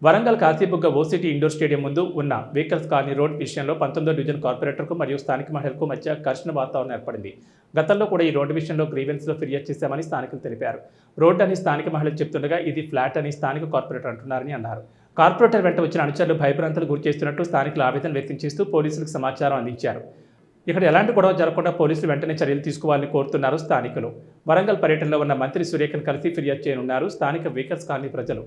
వరంగల్ కాశీబుగ్గ ఓసిటీ indoor stadium ముందు ఉన్న వెహికల్స్ కాలనీ రోడ్ విషయంలో 19వ డివిజన్ కార్పొరేటర్కు మరియు స్థానిక మహిళలకు మధ్య ఘర్షణ వాతావరణం ఏర్పడింది. గతంలో కూడా ఈ రోడ్డు విషయంలో గ్రీవెన్స్లో ఫిర్యాదు చేశామని స్థానికులు తెలిపారు. రోడ్డు అని స్థానిక మహిళలు చెప్తుండగా ఇది ఫ్లాట్ అని స్థానిక కార్పొరేటర్ అంటున్నారని అన్నారు. కార్పొరేటర్ వెంట వచ్చిన అనుచరులు భయభ్రాంతులు గురి చేస్తున్నట్టు స్థానికులు ఆవేదన వ్యక్తం చేస్తూ పోలీసులకు సమాచారం అందించారు. ఇక్కడ ఎలాంటి గొడవ జరగకుండా పోలీసులు వెంటనే చర్యలు తీసుకోవాలని కోరుతున్నారు స్థానికులు. వరంగల్ పర్యటనలో ఉన్న మంత్రి సురేఖను కలిసి ఫిర్యాదు చేయనున్నారు స్థానిక వెహికల్స్ కాలనీ ప్రజలు.